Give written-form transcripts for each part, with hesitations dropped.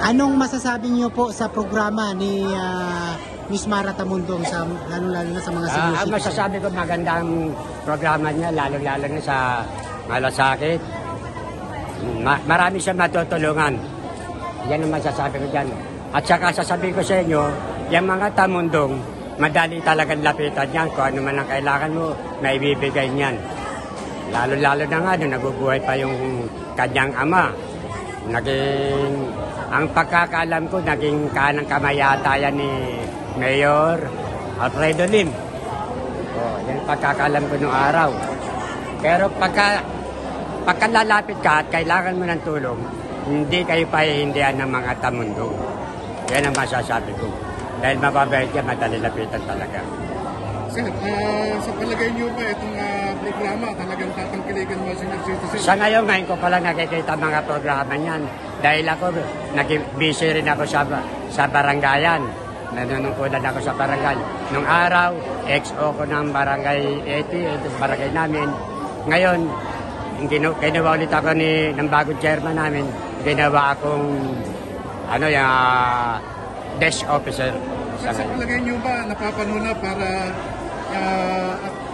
Anong masasabi niyo po sa programa ni Miss Mara Tamundong, sa lalo-lalo na sa mga senior citizen? Masasabi ko magandang programa niya, lalo-lalo na sa malasakit. Marami siya matutulungan. Yan ang masasabi ko dyan. At saka sasabihin ko sa inyo, yung mga Tamundong, madali talagang lapitan yan. Kung ano man ang kailangan mo, may bibigay niyan. Lalo-lalo na nga, nung nabubuhay pa yung kanyang ama. Ang pagkakaalam ko, naging kanang kamay yata yan ni Mayor Alfredo Lim. Yan ang pagkakaalam ko noong araw. Pero pagka lalapit ka at kailangan mo ng tulong, hindi kayo pahihindihan ng mga Tamundong. Yan ang masasabi ko. Dahil mababait yan, madali lapitan talaga. Sir, sa palagay niyo ba itong programa talagang tatangkiligan mga senior citizens? Sa ngayon ko pala nakikita mga programa niyan. Dahil ako, busy rin ako sa barangayan. Nanunungkulan ako sa barangay. Nung araw, XO ko ng barangay 80, ito barangay namin. Ngayon, ginawa ulit ako ng bagong chairman namin. Ginawa akong desk officer. Sa palagay niyo ba napapanahon na para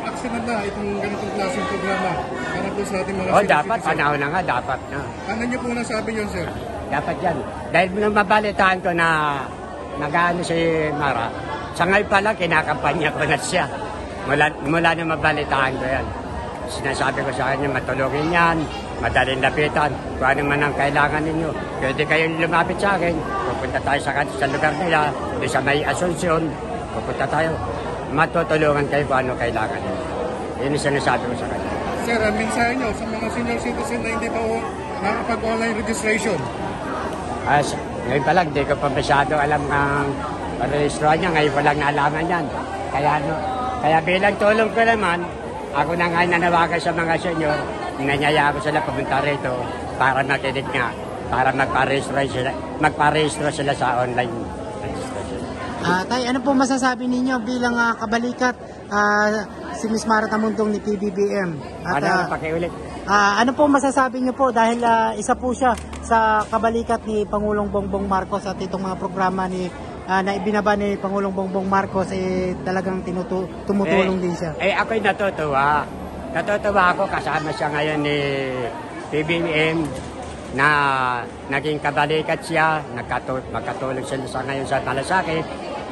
aksyonan na itong ganitong klaseng programa para po sa ating mga senior dapat, citizen? panahon na nga, dapat na. Ano niyo po nasabi niyo, sir? Dapat yan. Dahil nung mabalitaan ko na nag-ano si Mara, sa ngayon pala kinakampanya ko na siya. Mula na mabalitaan ko yan. Sinasabi ko sa kanya, matulungin yan, madaling lapitan, kung ano man ang kailangan ninyo. Pwede kayong lumapit sa akin, pupunta tayo sa lugar nila, sa may Asuncion, pupunta tayo. Matutulungan kayo kung ano kailangan ninyo. Yun yung sinasabi ko sa kanya. Sir, mensahe nyo sa mga senior citizen na hindi pa nakapag-online registration? Ngayon pa lang, hindi ko pa masyado alam ang rehistruan niya. Ngayon pa lang naalaman yan. Kaya bilang tulong ko naman, ako na nga nanawagan sa mga senior, nanyaya ako sila pumunta rito para makinig nga, para magparehistro sila sa online registration. Tay, ano po masasabi ninyo bilang kabalikat si Miss Mara Tamundong ni PBBM? At, pakiulit? Ano po masasabi niyo po dahil isa po siya sa kabalikat ni Pangulong Bongbong Marcos at itong mga programa na ibinaba ni Pangulong Bongbong Marcos talagang tumutulong din siya. Ako'y natutuwa. Natutuwa ako kasama siya ngayon ni PBBM na naging kabalikat siya, magkatulog sila sa ngayon sa malasakit.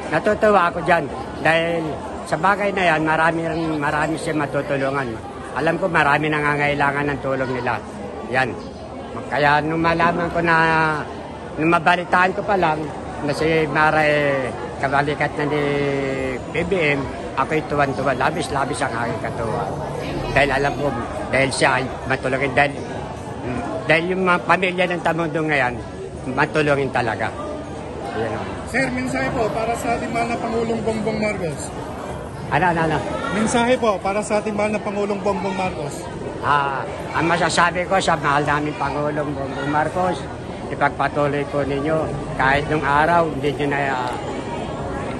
Natutuwa ako dyan dahil sa bagay na yan, marami siya matutulungan. Alam ko marami nangangailangan ng tulong nila. Yan. Kaya nung malaman ko nung mabalitaan ko pa lang na si Mara kabalikat na ni PBM, ako'y tuwan-tuwa. Labis-labis ang aking katuwa. Dahil alam ko, dahil siya ay matulungin. Dahil yung mga pamilya ng Tamundong ngayon, matulungin talaga. Yan. Sir, mensahe po para sa ating mahal na Pangulong Bongbong Marcos. Ano? Mensahe po para sa ating mahal na Pangulong Bongbong Marcos. Ang masasabi ko sa mahal namin Pangulong Bongbong Marcos, ipagpatuloy ko ninyo kahit nung araw, hindi nyo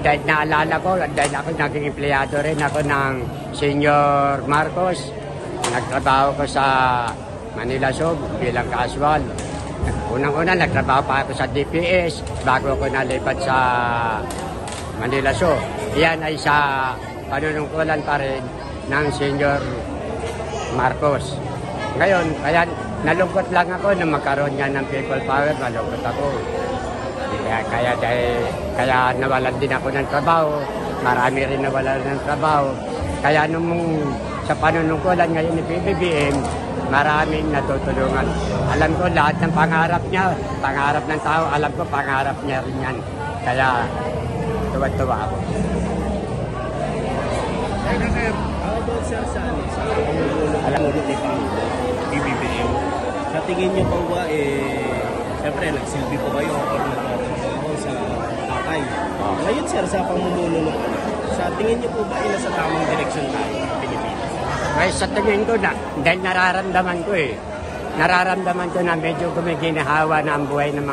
dahil naalala ko, dahil ako naging empleyado rin ako ng Senior Marcos. Nagtrabaho ko sa Manila Sub bilang casual. Unang-una, nagtrabaho pa ako sa DPS bago ako nalipat sa Manila Sub. Yan ay sa panunungkulan pa rin ng Senior Marcos. Ngayon, kaya nalungkot lang ako na magkaroon niya ng people power, nalungkot ako. Kaya nawalan din ako ng trabaho, marami rin nawalan ng trabaho. Kaya nung sa panunungkulan ngayon ni PBBM, maraming natutulungan. Alam ko lahat ng pangarap niya, pangarap ng tao, alam ko pangarap niya rin yan. Kaya tuwa-tuwa ako. Alam mo ni PBBM, sa tingin niyo po ba, siyempre nagsilbi po kayo or nagtatrabaho sa tatay. Ngayon sir, sa pamumuno sa tingin niyo po ba nasa tamang direksyon tayo sa Pilipinas? Kaya sa tingin ko na, dahil nararamdaman ko na medyo gumiginahawa na ang buhay ng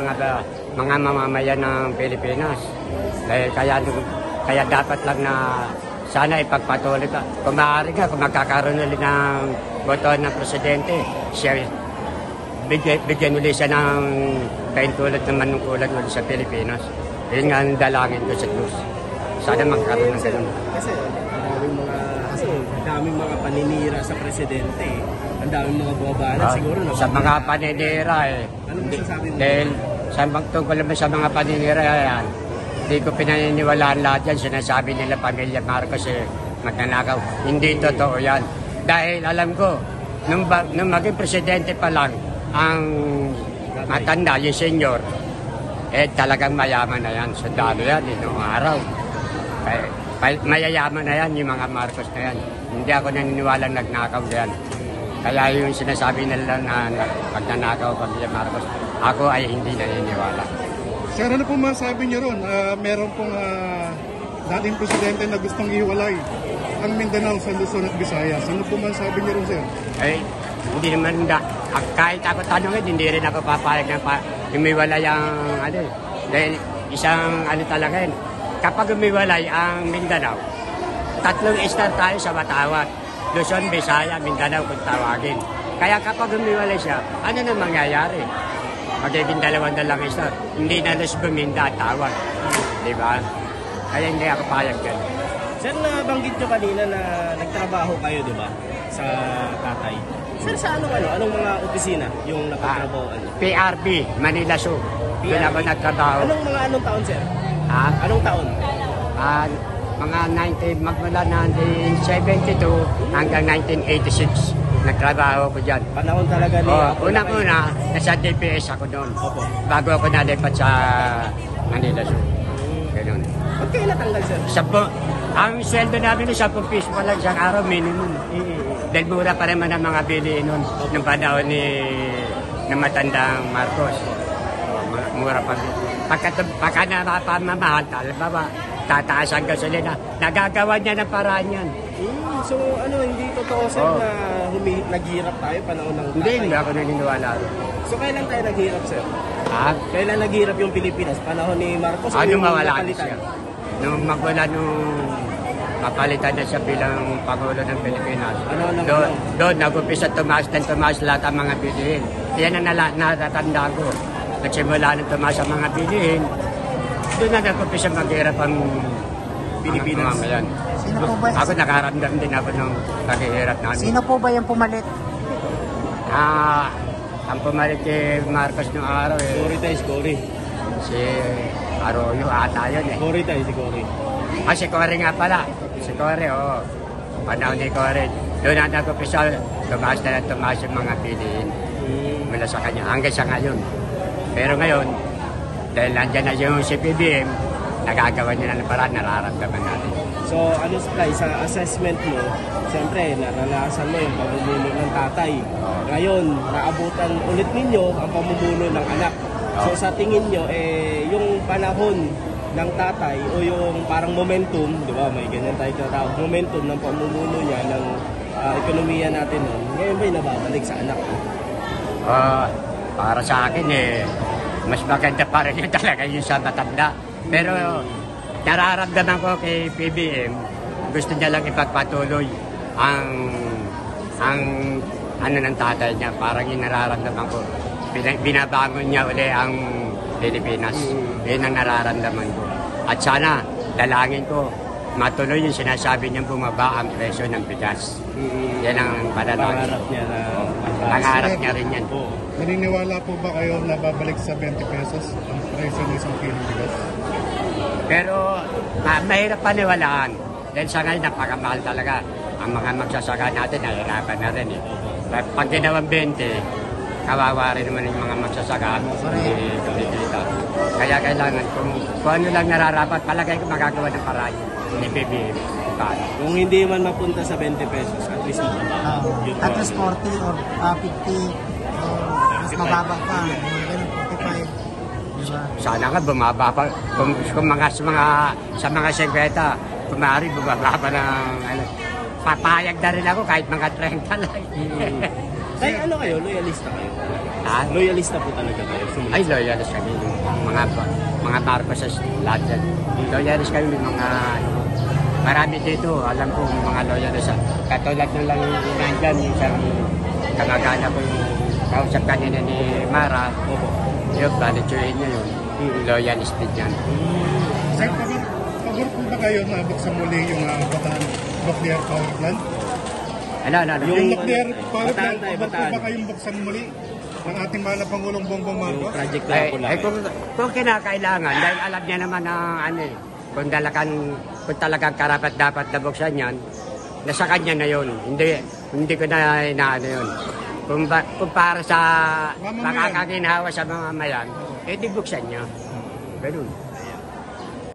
mga mamamayan ng Pilipinas. Dahil kaya dapat lang na sana ipagpatuloy pa. Kung maaari nga, kung magkakaroon ulit ng botohan ng presidente, siya bigyan ulit siya ng paintulad ng manungkulan ulit sa Pilipinas. Yun nga ang dalangin ko sa Diyos. Sana magkaroon ng ganun. Kasi daming mga paninira sa presidente. Ang daming mga buwabalan siguro. Sa mga paninira Ano masasabi mo? Dahil tungkol naman sa mga paninira yan, hindi ko pinaniniwalaan lahat yan. Sinasabi nila pamilya Marcos magnanakaw. Hindi totoo yan. Dahil alam ko, nung maging presidente pa lang, ang matanda, yung senior, talagang mayaman na yan. Sundalo yan, noong araw. Mayayaman na yan, yung mga Marcos na yan. Hindi ako naniniwala nagnakaw yan. Kaya yung sinasabi nila na magnanakaw pamilya Marcos, ako ay hindi naniniwala. Sir, ano po masabi niyo ron? Meron pong dating presidente na gustong ihiwalay ang Mindanao sa Luzon at Visayas. Ano po masabi niyo ron, sir? Hindi naman kahit ako tanongin, hindi rin ako papayag na umiwalay ang dahil isang talaga yun. Kapag umiwalay ang Mindanao, 3 star tayo sa Watawat. Luzon, Visaya, Mindanao kung tawagin. Kaya kapag umiwalay siya, ano na mangyayari? Magiging 2 star. Hindi na Luz Buminda at Tawag. Diba? Kaya hindi ako payag yan. Sir, nabanggit nyo kanina na nagtrabaho kayo, di ba? Sa tatay. Sir, sa anong mga opisina yung nagtatrabaho? PRB, Manila Zoo. Doon ako nagtrabaho. Anong taon, sir? Anong taon? Magmula 1972 hanggang 1986. Nagtrabaho ko dyan. Panahon talaga ni Unang-una, nasa DPS ako doon. Bago ako nalipat sa Manila Zoo. Ganun. Ba't kayo natanggal, sir? Ang sweldo namin ay 10 piso pa lang isang araw minimum. Dahil mura pa naman ang mga bilihin noon. Nung panahon ng matandang Marcos. Mura pa. Pagka napamamahal, tataas ang gasolina. Nagagawa niya ng paraan yan. So hindi totoo, sir, na naghihirap tayo panahon ng tatay? Hindi ako naniniwala. So kailan tayo naghihirap, sir? Kailan naghihirap yung Pilipinas? Panahon ni Marcos? Mawala na siya. Nung mapalitan na siya bilang Pangulo ng Pilipinas. Doon nag-upisa tumaas lahat ang mga bilihin. Yan ang natatandaan ko. Nagsimula na tumaas ang mga bilihin. Doon na nag-upisa maghirap ang Pilipinas. Sino po ba? Ako nakaramdam din ako ng paghihirap namin. Sino po ba yung pumalit? Ang pumalit kay Marcos noong araw Cory. si Arroyo ata yun Si Cory. Si Cory nga pala. Si Cory, panahon ni Cory. Doon na nag-upisa, tumaas yung mga bilihin mula sa kanya hanggang sa ngayon. Pero ngayon, dahil nandyan na yung CPBM, nagagawa niya na ng paraan, nararamdaman natin. So, sa assessment mo, siyempre, naranasan mo yung pamumuno ng tatay. Ngayon, naabutan ulit ninyo ang pamumuno ng anak. So, sa tingin nyo, yung panahon ng tatay o yung parang momentum, di ba, may ganyan tayo tinatawag, momentum ng pamumuno niya, ng ekonomiya natin nun, ngayon ba'y nababalik sa anak? Para sa akin, mas maganda pa rin yun talaga yung sa matanda. Pero nararamdaman ko kay PBM, gusto niya lang ipagpatuloy ang ng tatay niya. Parang yung nararamdaman ko. Binabangon niya uli ang Pilipinas. Yun ang nararamdaman ko. At sana, dalangin ko, matuloy yung sinasabi niyang bumaba ang presyo ng bigas. Yan ang panalangin. Pangarap niya rin yan. Naniniwala po ba kayo na babalik sa 20 pesos ang presyo ng isang kilong bigas? Pero mahirap paniwalaan. Dahil sa ngayon, napakamahal talaga. Ang mga magsasaka natin, nahirapan na rin. Pag ginawang 20, kawawa rin naman yung mga magsasaka. Kaya kailangan, kung ano lang nararapat, palagay ko magagawa ng paraan ni PBM. Kung hindi man mapunta sa 20 pesos, at least At least 40 or 50 or mas mababa pa. Ganun, 45. Diba? Sana nga bumaba pa. Kung sa mga 50, kumari bumaba pa ng papayag na rin ako kahit mga 30 lang. Kaya kayo? Loyalista kayo? Loyalista po talaga kayo? Ay, loyalist kami. Mga Marcos lahat yan. Loyalist kami mga marami dito. Alam ko mga loyalist. Katulad nung lang nandyan, isang kamagana ko yung kausap kanina ni Mara, Opo. yun, balituin niya yun. Loyal speed yan. Sir, pabor po ba kayo na buksan muli yung Bataan Nuclear Power Plant? Ano? Yung nuclear power Bataan plant, tayo, pabor po Bataan. ba kayong buksan muli ng ating mahal na Pangulong Bongbong Yung Marcos? project Ay, na ay kung kinakailangan, dahil alam niya naman na ano eh, kung talagang karapat dapat na buksan yan, nasa kanya na yun. Hindi ko na inaano yun. Kung para sa Mamamayan. makakaginhawa sa mga mayan, eh di buksan niya. Ganun.